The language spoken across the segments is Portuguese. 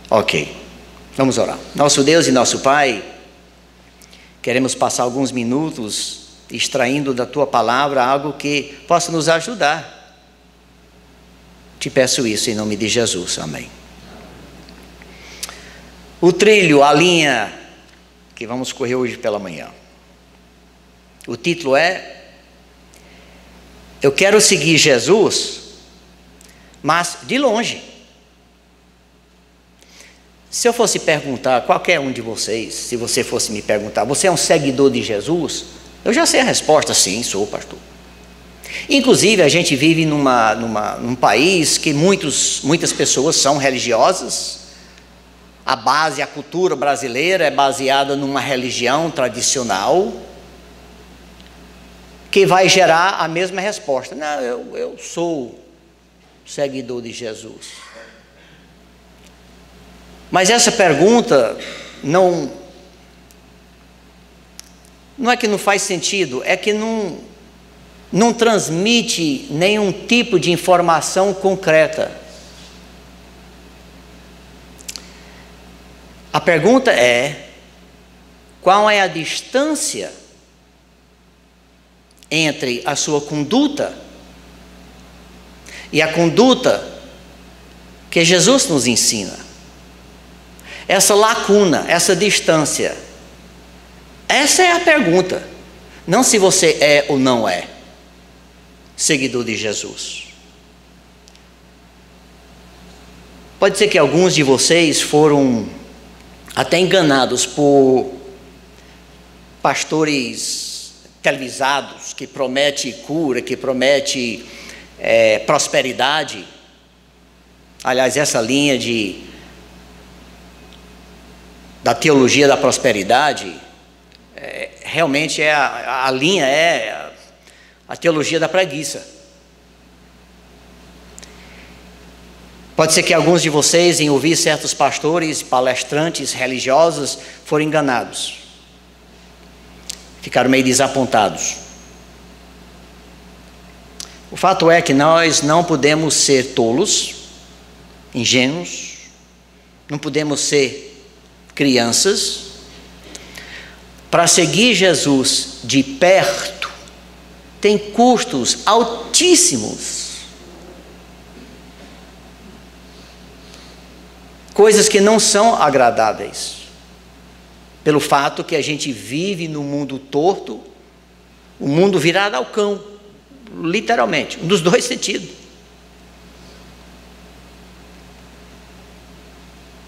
Ok, vamos orar. Nosso Deus e nosso Pai, queremos passar alguns minutos extraindo da Tua palavra algo que possa nos ajudar. Te peço isso em nome de Jesus, amém. O trilho, a linha que vamos correr hoje pela manhã. O título é: Eu quero seguir Jesus, mas de longe. Se eu fosse perguntar a qualquer um de vocês, se você fosse me perguntar, você é um seguidor de Jesus? Eu já sei a resposta: sim, sou, pastor. Inclusive, a gente vive num país que muitas pessoas são religiosas. A base, a cultura brasileira é baseada numa religião tradicional que vai gerar a mesma resposta: não, eu sou seguidor de Jesus. Mas essa pergunta não é que não faz sentido, é que não transmite nenhum tipo de informação concreta. A pergunta é: qual é a distância entre a sua conduta e a conduta que Jesus nos ensina? Essa lacuna, essa distância. Essa é a pergunta. Não se você é ou não é seguidor de Jesus. Pode ser que alguns de vocês foram até enganados por pastores televisados que prometem cura, que prometem prosperidade. Aliás, essa linha da teologia da prosperidade, realmente a linha é a teologia da preguiça. Pode ser que alguns de vocês, em ouvir certos pastores, palestrantes religiosos, foram enganados. Ficaram meio desapontados. O fato é que nós não podemos ser tolos, ingênuos, não podemos ser crianças. Para seguir Jesus de perto tem custos altíssimos, coisas que não são agradáveis, pelo fato que a gente vive no mundo torto, o mundo virado ao cão, literalmente, nos dois sentidos.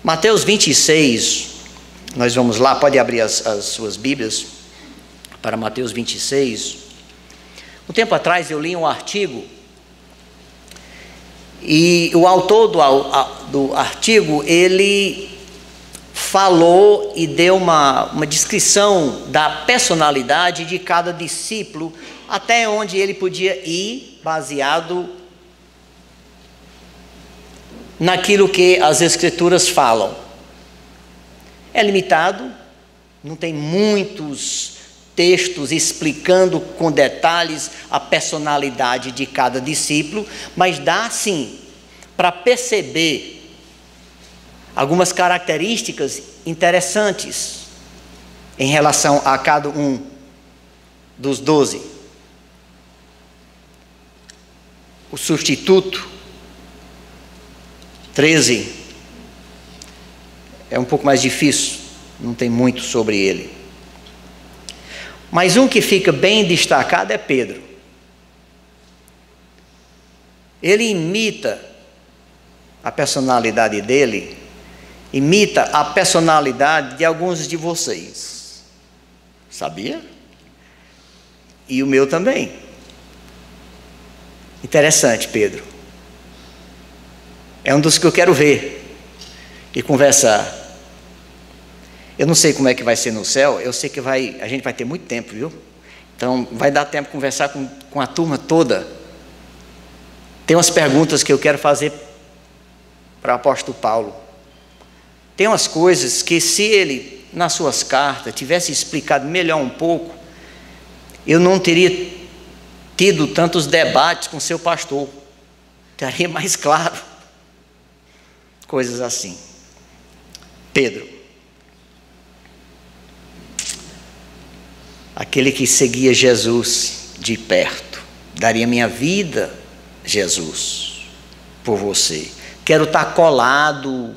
Mateus 26, nós vamos lá, pode abrir as suas Bíblias para Mateus 26. Um tempo atrás eu li um artigo, e o autor do artigo, ele falou e deu uma descrição da personalidade de cada discípulo, até onde ele podia ir, baseado naquilo que as Escrituras falam. É limitado, não tem muitos textos explicando com detalhes a personalidade de cada discípulo, mas dá sim para perceber algumas características interessantes em relação a cada um dos 12. O substituto 13 é um pouco mais difícil, não tem muito sobre ele. Mas um que fica bem destacado é Pedro. Ele imita a personalidade dele, imita a personalidade de alguns de vocês. Sabia? E o meu também. Interessante, Pedro. É um dos que eu quero ver e conversar. Eu não sei como é que vai ser no céu, eu sei que a gente vai ter muito tempo, viu? Então, vai dar tempo de conversar com a turma toda. Tem umas perguntas que eu quero fazer para o apóstolo Paulo. Tem umas coisas que, se ele, nas suas cartas, tivesse explicado melhor um pouco, eu não teria tido tantos debates com seu pastor. Estaria mais claro. Coisas assim. Pedro, aquele que seguia Jesus de perto, daria minha vida, Jesus, por você. Quero estar colado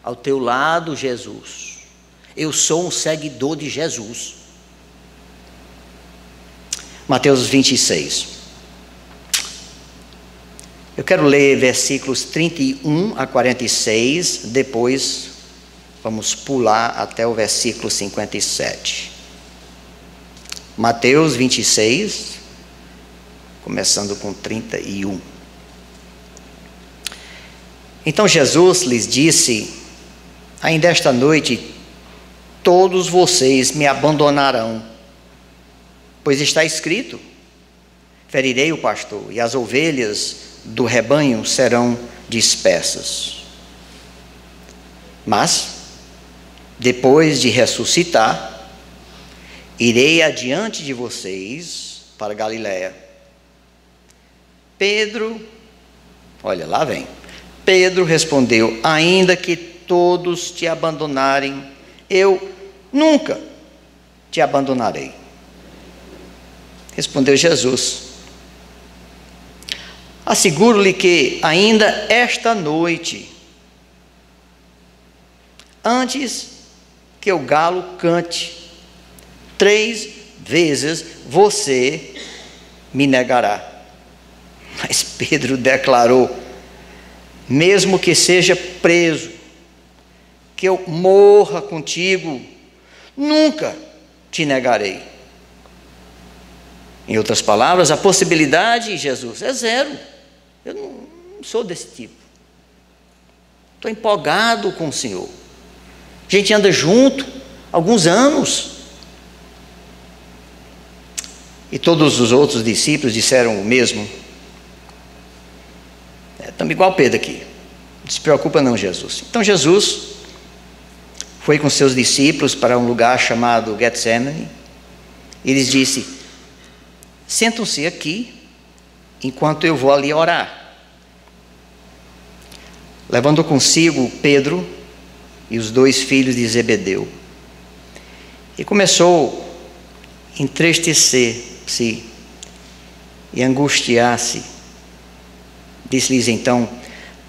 ao teu lado, Jesus. Eu sou um seguidor de Jesus. Mateus 26. Eu quero ler versículos 31 a 46, depois vamos pular até o versículo 57. Mateus 26, começando com 31. Então Jesus lhes disse: ainda esta noite todos vocês me abandonarão, pois está escrito: ferirei o pastor, e as ovelhas do rebanho serão dispersas. Mas, depois de ressuscitar, irei adiante de vocês para Galiléia. Pedro, olha, lá vem. Pedro respondeu: ainda que todos te abandonarem, eu nunca te abandonarei. Respondeu Jesus: asseguro-lhe que ainda esta noite, antes que o galo cante, 3 vezes você me negará. Mas Pedro declarou: mesmo que seja preso, que eu morra contigo, nunca te negarei. Em outras palavras, a possibilidade, Jesus, é zero. Eu não sou desse tipo. Estou empolgado com o Senhor. A gente anda junto há alguns anos. E todos os outros discípulos disseram o mesmo. Estamos igual Pedro aqui. Não se preocupa não, Jesus. Então Jesus foi com seus discípulos para um lugar chamado Getsemane. E lhes disse: sentam-se aqui, enquanto eu vou ali orar. Levando consigo Pedro e os 2 filhos de Zebedeu. E começou a entristecer-se e angustiar-se. Disse-lhes então: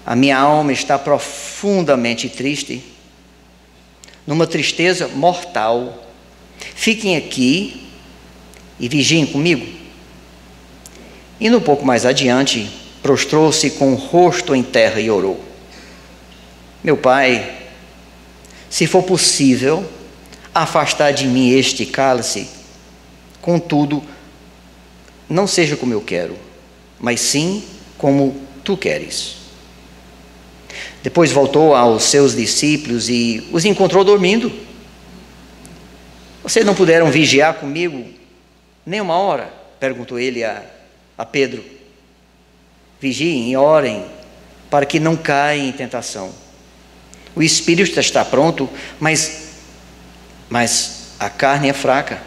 a minha alma está profundamente triste, numa tristeza mortal. Fiquem aqui e vigiem comigo. Indo um pouco mais adiante, prostrou-se com o rosto em terra e orou: meu Pai, se for possível, afastar de mim este cálice, contudo, não seja como eu quero, mas sim como tu queres. Depois voltou aos seus discípulos e os encontrou dormindo. Vocês não puderam vigiar comigo nem uma hora? Perguntou ele a Pedro. Vigiem e orem, para que não caia em tentação. O espírito está pronto, mas a carne é fraca.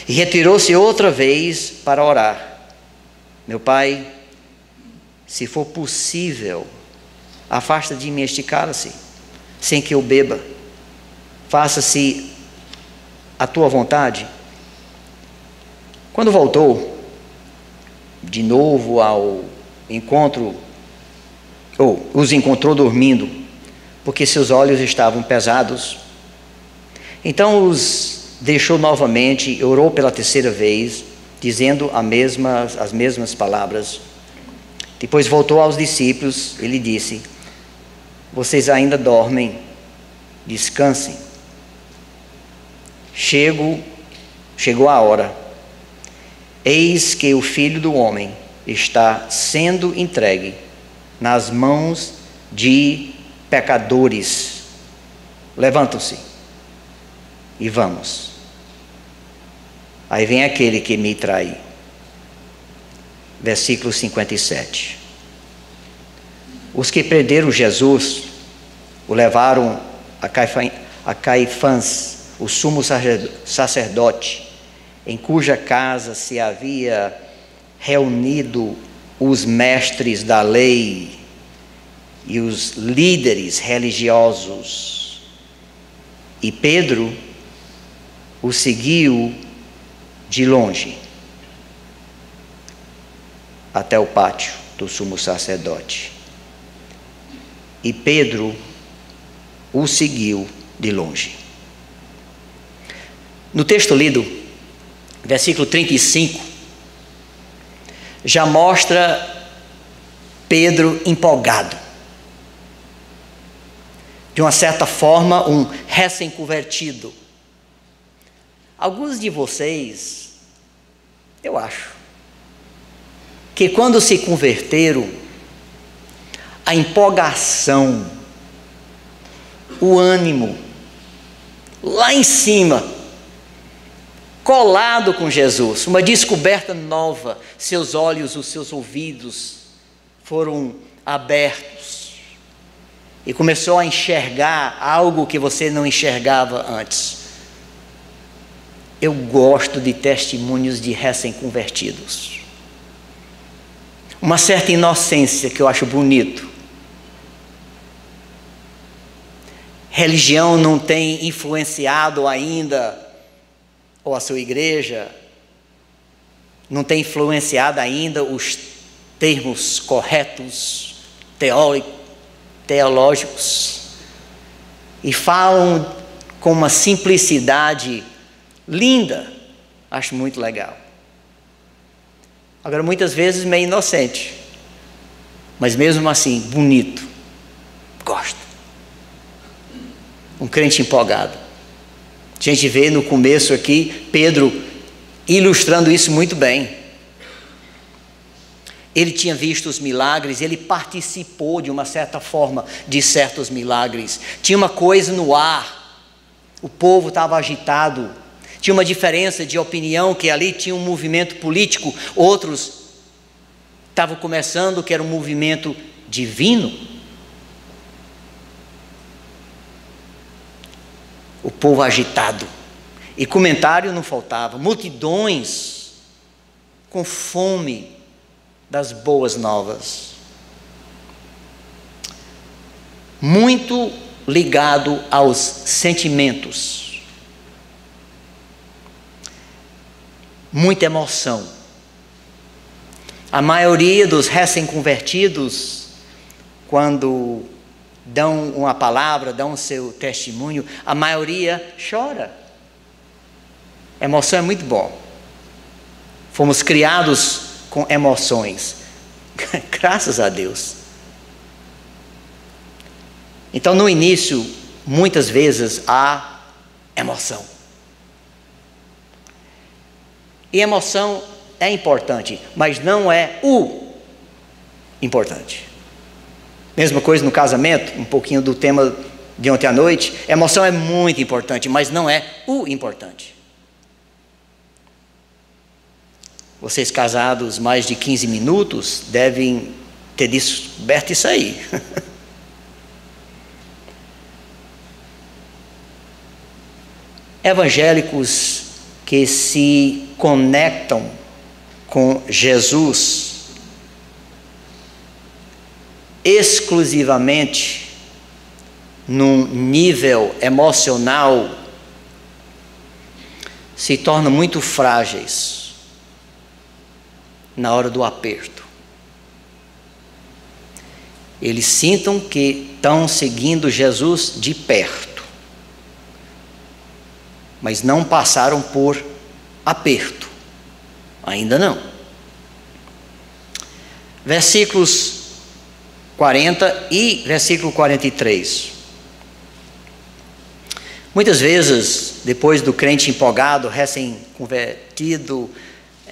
E retirou-se outra vez para orar: meu Pai, se for possível, afasta de mim este cálice, sem que eu beba. Faça-se a tua vontade. Quando voltou de novo ao encontro, os encontrou dormindo, porque seus olhos estavam pesados. Então os deixou novamente e orou pela 3ª vez, dizendo as mesmas palavras. Depois voltou aos discípulos e lhe disse: vocês ainda dormem? Descansem. Chegou a hora. Eis que o Filho do Homem está sendo entregue nas mãos de pecadores. Levantam-se e vamos. Aí vem aquele que me trai. Versículo 57. Os que prenderam Jesus o levaram a Caifás, o sumo sacerdote, em cuja casa se havia reunido os mestres da lei e os líderes religiosos. E Pedro o seguiu de longe até o pátio do sumo sacerdote. E Pedro o seguiu de longe. No texto lido, versículo 35, já mostra Pedro empolgado. De uma certa forma, um recém-convertido. Alguns de vocês, eu acho, que quando se converteram, a empolgação, o ânimo, lá em cima, colado com Jesus, uma descoberta nova, seus olhos, os seus ouvidos foram abertos e começou a enxergar algo que você não enxergava antes. Eu gosto de testemunhos de recém-convertidos. Uma certa inocência que eu acho bonito. Religião não tem influenciado ainda, ou a sua igreja, não tem influenciado ainda os termos corretos, teológicos, e falam com uma simplicidade linda, acho muito legal. Agora, muitas vezes meio inocente, mas mesmo assim, bonito, gosto. Um crente empolgado. A gente vê no começo aqui, Pedro ilustrando isso muito bem. Ele tinha visto os milagres, ele participou de uma certa forma de certos milagres. Tinha uma coisa no ar, o povo estava agitado, tinha uma diferença de opinião, que ali tinha um movimento político, outros estavam começando que era um movimento divino. O povo agitado, e comentário não faltava, multidões com fome das boas novas, muito ligado aos sentimentos, muita emoção. A maioria dos recém-convertidos, quando dão uma palavra, dão o seu testemunho, a maioria chora. Emoção é muito bom. Fomos criados com emoções. Graças a Deus. Então, no início, muitas vezes há emoção. E emoção é importante, mas não é o importante. Mesma coisa no casamento, um pouquinho do tema de ontem à noite. Emoção é muito importante, mas não é o importante. Vocês casados mais de 15 minutos devem ter descoberto isso aí. Evangélicos que se conectam com Jesus exclusivamente num nível emocional, se tornam muito frágeis na hora do aperto. Eles sintam que estão seguindo Jesus de perto, mas não passaram por aperto, ainda não. Versículos 40 e versículo 43. Muitas vezes, depois do crente empolgado, recém-convertido,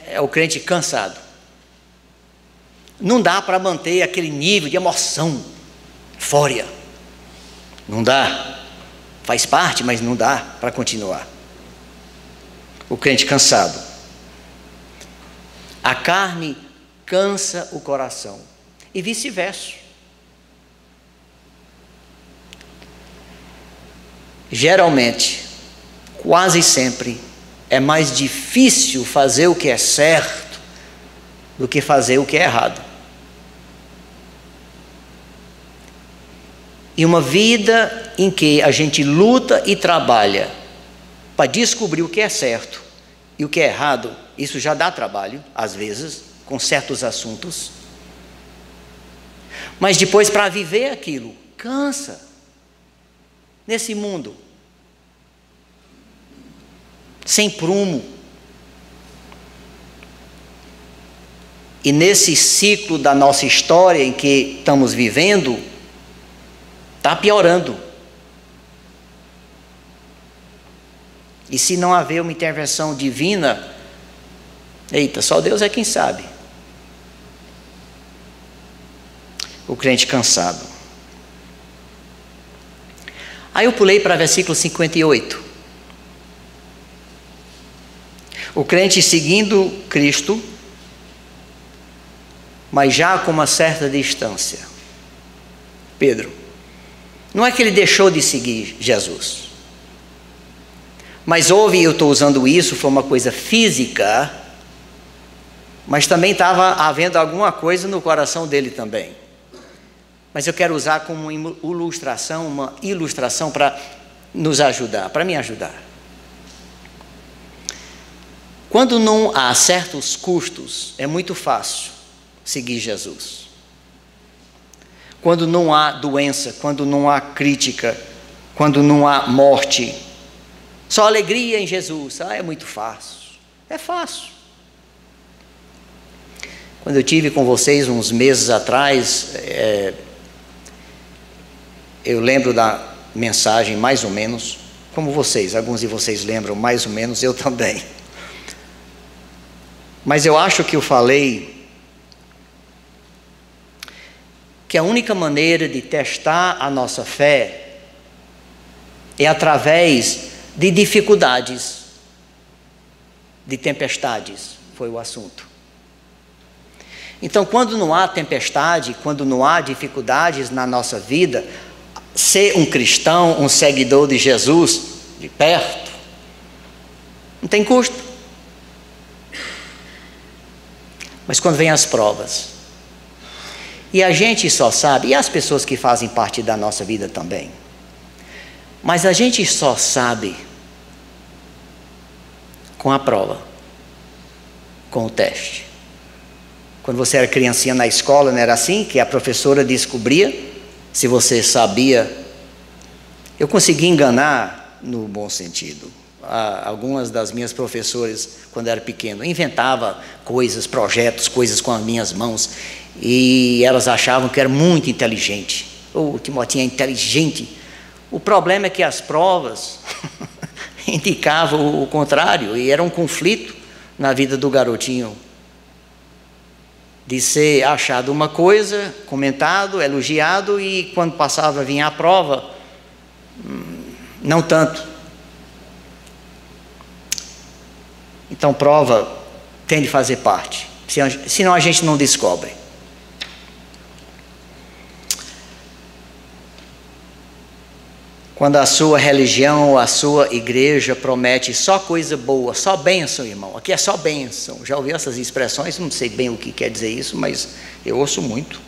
é o crente cansado. Não dá para manter aquele nível de emoção, eufória. Não dá. Faz parte, mas não dá para continuar. O crente cansado. A carne cansa o coração. E vice-versa. Geralmente, quase sempre, é mais difícil fazer o que é certo do que fazer o que é errado. E uma vida em que a gente luta e trabalha para descobrir o que é certo e o que é errado, isso já dá trabalho, às vezes, com certos assuntos. Mas depois, para viver aquilo, cansa. Nesse mundo, sem prumo. E nesse ciclo da nossa história em que estamos vivendo, está piorando. E se não haver uma intervenção divina, eita, só Deus é quem sabe. O crente cansado. Aí eu pulei para versículo 58. O crente seguindo Cristo, mas já com uma certa distância. Pedro, não é que ele deixou de seguir Jesus, mas houve, eu estou usando isso, foi uma coisa física, mas também estava havendo alguma coisa no coração dele também. Mas eu quero usar como uma ilustração para nos ajudar, para me ajudar. Quando não há certos custos, é muito fácil seguir Jesus. Quando não há doença, quando não há crítica, quando não há morte, só alegria em Jesus, é muito fácil. É fácil. Quando eu tive com vocês uns meses atrás, eu lembro da mensagem mais ou menos, como vocês, alguns de vocês lembram mais ou menos, eu também. Mas eu acho que eu falei que a única maneira de testar a nossa fé é através de dificuldades, de tempestades, foi o assunto. Então, quando não há tempestade, quando não há dificuldades na nossa vida, ser um cristão, um seguidor de Jesus, de perto, não tem custo. Mas quando vem as provas, e a gente só sabe, e as pessoas que fazem parte da nossa vida também, mas a gente só sabe com a prova, com o teste. Quando você era criancinha na escola, não era assim? Que a professora descobria se você sabia. Eu consegui enganar no bom sentido. Algumas das minhas professoras, quando eu era pequeno, inventava coisas, projetos, coisas com as minhas mãos, e elas achavam que era muito inteligente. O Timotinho é inteligente. O problema é que as provas indicavam o contrário, e era um conflito na vida do garotinho, de ser achado uma coisa, comentado, elogiado, e quando passava, vinha a prova, não tanto. Então, prova tem de fazer parte, senão a gente não descobre. Quando a sua religião, a sua igreja promete só coisa boa, só bênção, irmão, aqui é só bênção. Já ouvi essas expressões, não sei bem o que quer dizer isso, mas eu ouço muito.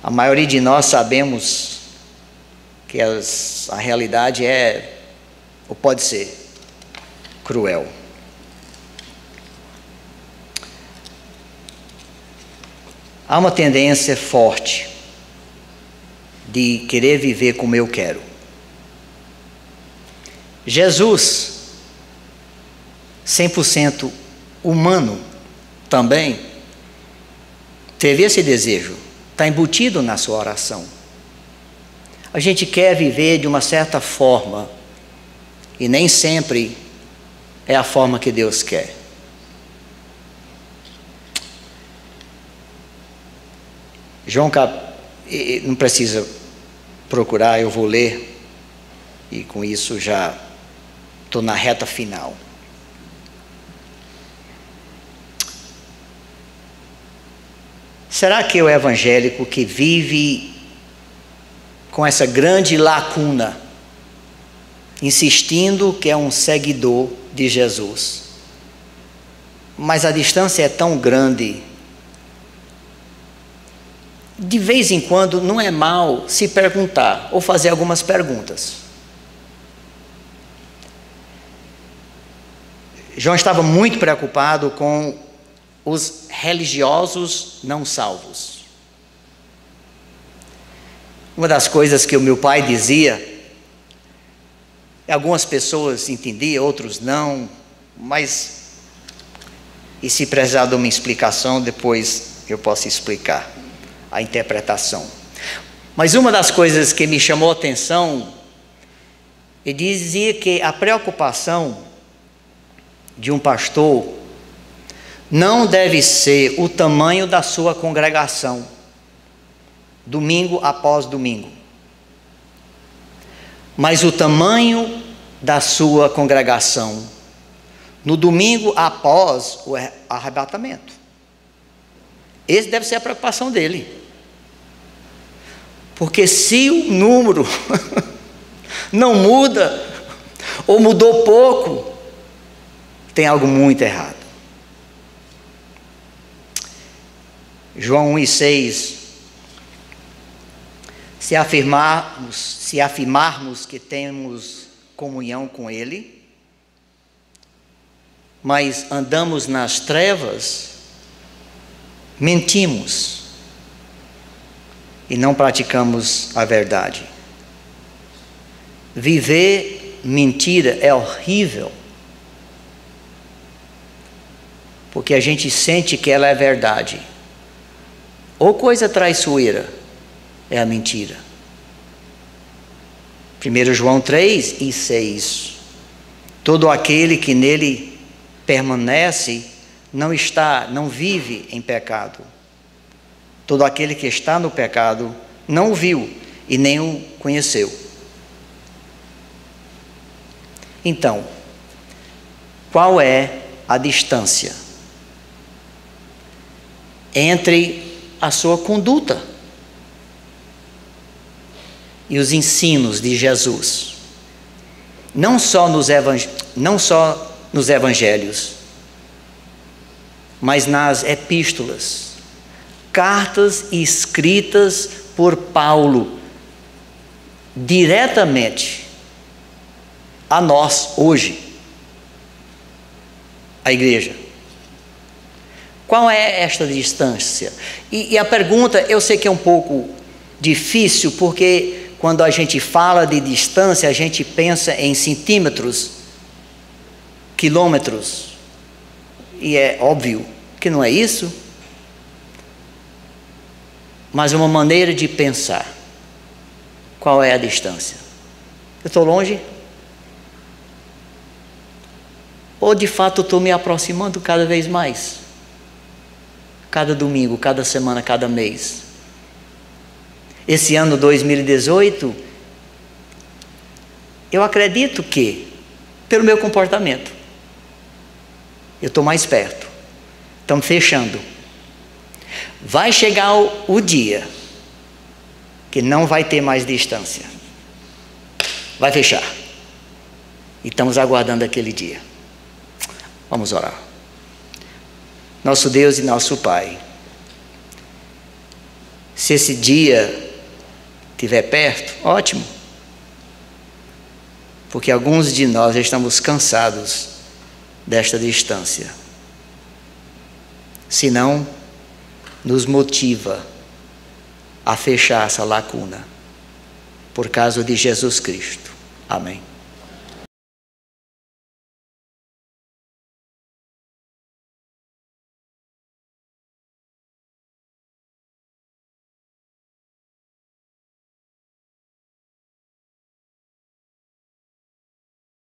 A maioria de nós sabemos que a realidade é, ou pode ser, cruel. Há uma tendência forte de querer viver como eu quero. Jesus, 100% humano, também teve esse desejo, está embutido na sua oração. A gente quer viver de uma certa forma, e nem sempre é a forma que Deus quer. João, não precisa procurar, eu vou ler, e com isso já estou na reta final. Será que o evangélico que vive com essa grande lacuna, insistindo que é um seguidor de Jesus, mas a distância é tão grande de vez em quando não é mal se perguntar ou fazer algumas perguntas. João estava muito preocupado com os religiosos não salvos. Uma das coisas que o meu pai dizia, algumas pessoas entendiam, outros não, mas, e se precisar de uma explicação, depois eu posso explicar a interpretação. Mas uma das coisas que me chamou a atenção, ele dizia que a preocupação de um pastor não deve ser o tamanho da sua congregação, domingo após domingo, mas o tamanho da sua congregação no domingo após o arrebatamento. Esse deve ser a preocupação dele. Porque se o número não muda, ou mudou pouco, tem algo muito errado. João 1,6: se afirmarmos que temos comunhão com Ele, mas andamos nas trevas, mentimos e não praticamos a verdade. Viver mentira é horrível, porque a gente sente que ela é verdade. Ou coisa traiçoeira é a mentira. 1 João 3:6: todo aquele que nele permanece não vive em pecado. Todo aquele que está no pecado não o viu e nem o conheceu. Então, qual é a distância entre a sua conduta e os ensinos de Jesus? Não só nos evangelhos, mas nas epístolas, cartas escritas por Paulo diretamente a nós hoje, a igreja. Qual é esta distância? E a pergunta, eu sei que é um pouco difícil, porque quando a gente fala de distância, a gente pensa em centímetros, quilômetros, e é óbvio que não é isso, mas uma maneira de pensar. Qual é a distância? Eu estou longe? Ou de fato eu estou me aproximando cada vez mais? Cada domingo, cada semana, cada mês. Esse ano 2018, eu acredito que, pelo meu comportamento, eu estou mais perto. Estamos fechando. Vai chegar o dia que não vai ter mais distância. Vai fechar. E estamos aguardando aquele dia. Vamos orar. Nosso Deus e nosso Pai, se esse dia estiver perto, ótimo. Porque alguns de nós já estamos cansados desta distância. Se não, nos motiva a fechar essa lacuna, por causa de Jesus Cristo. Amém.